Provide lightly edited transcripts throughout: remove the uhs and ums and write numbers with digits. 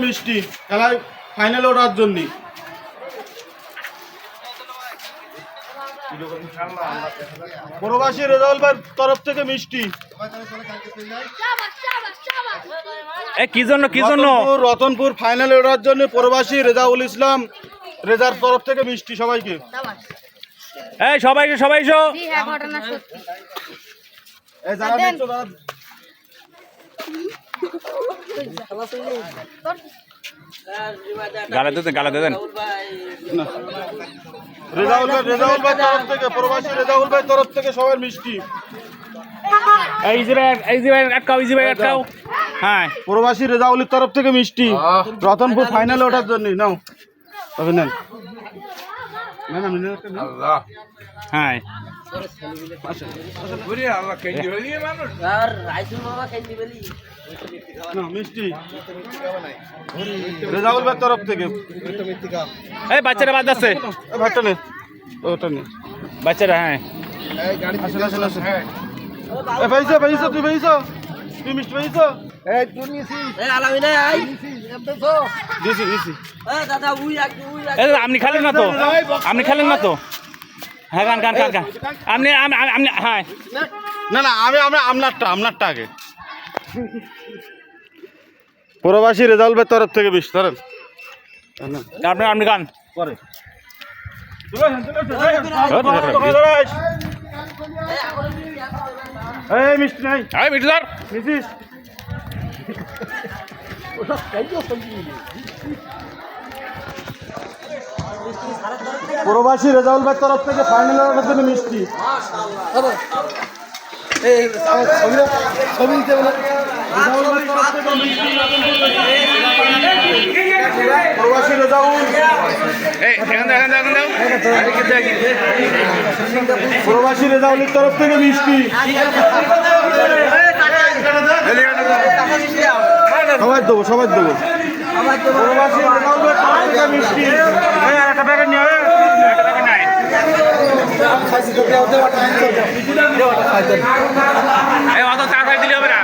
মিষ্টি খেলায় ফাইনালে ওঠার জন্য। প্রবাসী রেজাউল ভাইয়ের তরফ থেকে মিষ্টি। কি জন্য রতনপুর ফাইনালে ওঠার জন্য প্রবাসী রেজাউল ইসলাম রেজার তরফ থেকে মিষ্টি সবাইকে। সবাই গালা দেন রেজাউল ভাই তরফ থেকে, প্রবাসী রেজাউল ভাই তরফ থেকে সবার মিষ্টি। হ্যাঁ, প্রবাসী রেজাউলের তরফ থেকে মিষ্টি রতনপুর ফাইনালে ওঠার জন্য। নাও তবে নেন। হ্যাঁ, মিষ্টি রেজাউল ভাই তরফ থেকে। এই বাচ্চারা বাদ যাচ্ছে, ভাতটা নে, ওটা নে বাচ্চারা। হ্যাঁ, তুই মিষ্টি পাইছো? আপনি খেলেন না তো? হ্যাঁ, গান আপনি হ্যাঁ না আমি আপনারটা আগে। প্রবাসী রেজাউল ভাই তরফ থেকে বিশ ধরেন। আপনি গান পরে মিষ্টি নাই মিঠু স্যার মিছিস। প্রবাসী রেজাউল ভাই তরফ থেকে ফাইনালের জন্য মিষ্টি। প্রবাসী রেজাউল, প্রবাসী রেজাউলের তরফ থেকে মিষ্টি। সবাই দেবো প্রবাসী রেজাউলের তরফ থেকে মিষ্টি। একটা প্যাকেট নিয়ে অত তাড়াতাড়ি দিলে হবে না।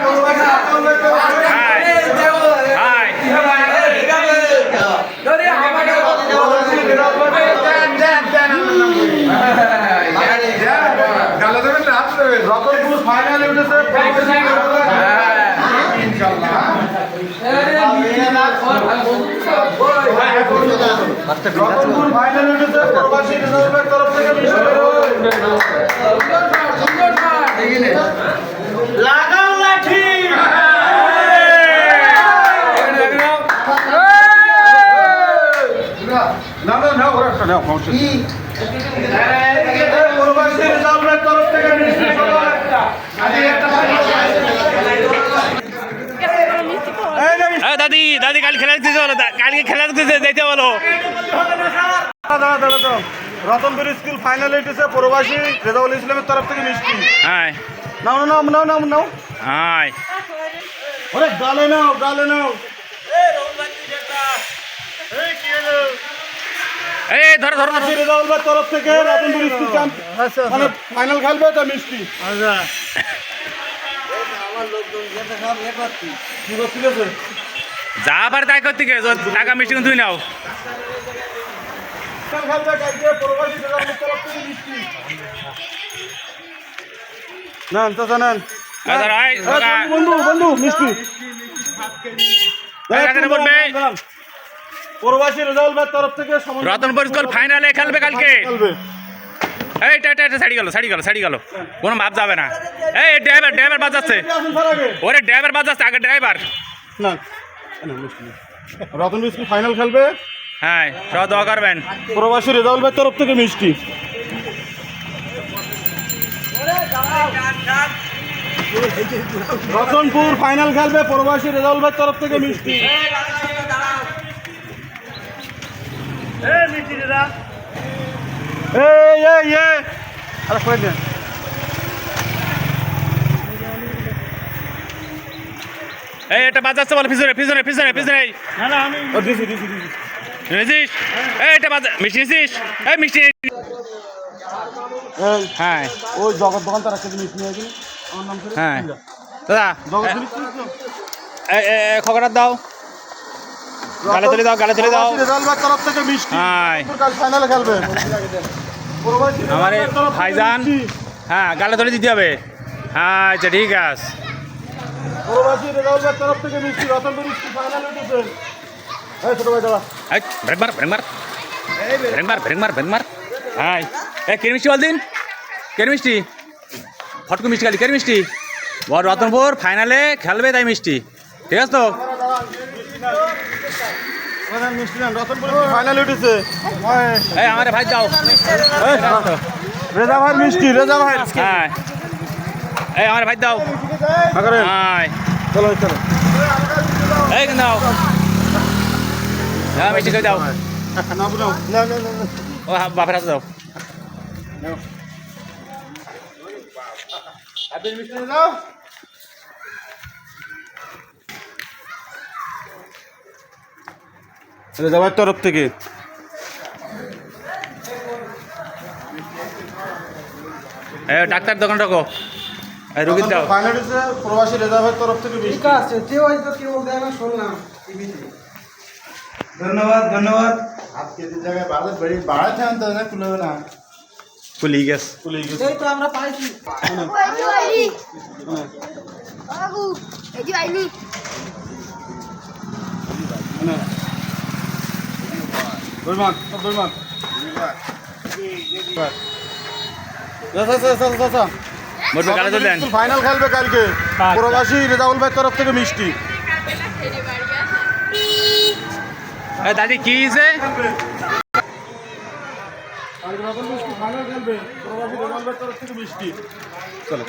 রতনপুর ফাইনালে উঠেছে প্রবাসী রেজাউলের তরফ থেকে লাগাও লাঠি। প্রবাসী রেজাউলের তরফ থেকে দাদি কাল খেলা দিতে বলো, কালকে খেলা দিতে যেতে বলো। রতনপুর স্কুল ফাইনালে উঠেছে প্রবাসী রেজাউল ইসলামের তরফ থেকে মিষ্টি। হ্যাঁ, নাও। হ্যাঁ, ওরে গালে নাও। এই ধরো রেজাউল ভাই তরফ থেকে রতনপুর স্কুল মানে ফাইনাল খেলবে তো মিষ্টি। ঠিক আছে, যা পারে তাই করতে গিয়ে টাকা মিষ্টি তুই নাও। বন্ধু মিষ্টি প্রবাসী রেজাউল ভাই তরফ থেকে রতনপুর স্কুল ফাইনালে খেলবে কালকে। এইটা সাড়ি গেল কোনো ভাব যাবে না। এই ড্রাইভার বাজাচ্ছে, ওরে ড্রাইভার বাজাচ্ছে, আগে ড্রাইভার। না রতনপুর স্কুল ফাইনাল খেলবে। হ্যাঁ, সব দোয়া করবেন। প্রবাসী রেজাউল ভাই তরফ থেকে মিষ্টি। রতনপুর ফাইনাল খেলবে প্রবাসী রেজাউল ভাই তরফ থেকে মিষ্টি। এই এটা বাজাচ্ছে বল, পিছনে এটা বাজা মিষ্টি নিছিস? এই মিষ্টি। হ্যাঁ, ওই জগৎ দোকান তার একটা মিষ্টি নিয়ে গেলি আমার নাম হ্যাঁ দাদা, জগৎ খবরটা দাও। গালে তুলে দাও, গালে তুলে দাও। প্রবাসী রেজাউল ভাইয়ের তরফ থেকে মিষ্টি হাই। কাল ফাইনালে খেলবে প্রবাসী রেজাউল আমার ভাইয়ের তরফ থেকে ভাইজান, মিষ্টি। হ্যাঁ গালে তুলে দিতে হবে। হ্যাঁ আচ্ছা ঠিক আছে। প্রবাসী রেজাউল ভাইয়ের তরফ থেকে মিষ্টি রতনপুর মিষ্টি ফাইনালে উঠেছে। এই ছোট ভাই দাঁড়া। এই ব্রেক মার, ব্রেক মার, ব্রেক মার, ব্রেক মার, ব্রেক মার। হাই, এ কেন মিষ্টি বল দিন, কেন মিষ্টি, ফটকু মিষ্টি খালি, কেন মিষ্টি বল। রতনপুর ফাইনালে খেলবে তাই মিষ্টি, ঠিক আছে তো? মিষ্টি নেন রতনপুর ফাইনালে উঠেছে। এই আমার ভাই দাও। রেজা ভাই মিষ্টি, রেজা ভাই হ্যাঁ, এই আমার ভাই দাও। হাই, চলো চলো এই কেন দাও, হ্যাঁ মিষ্টি খাই দাও। না বুঝাও না না না ও বাপের হাতে দাও। আপনি মিষ্টি নিয়ে যাও। রেজা ভাইয়ের তরফ থেকে এই ডাক্তার দোকান রাখো, এই রুগীর দাও। ফাইনাল হচ্ছে প্রবাসী রেজা ভাইয়ের তরফ থেকে মিষ্টি। আছে কেউ হয়তো কেউ দেয় না শুনলাম টিভিতে। ধন্যবাদ ধন্যবাদ। আজকে যে জায়গায় বাড়াতে আনতে না খুলবে না কুলি গেছ। খুলে গেছে। এই তো আমরা পাইছি। Bagu, এটি বাইনি। দৈমান সব দৈমান মোটর গালে তুলে দেন। ফাইনাল খেলবে কালকে প্রবাসী রেজাউল ভাইয়ের তরফ থেকে মিষ্টি। এই দাদি কি হয়েছে? ফাইনাল খেলবে প্রবাসী রেজাউল ভাইয়ের তরফ থেকে মিষ্টি। চলো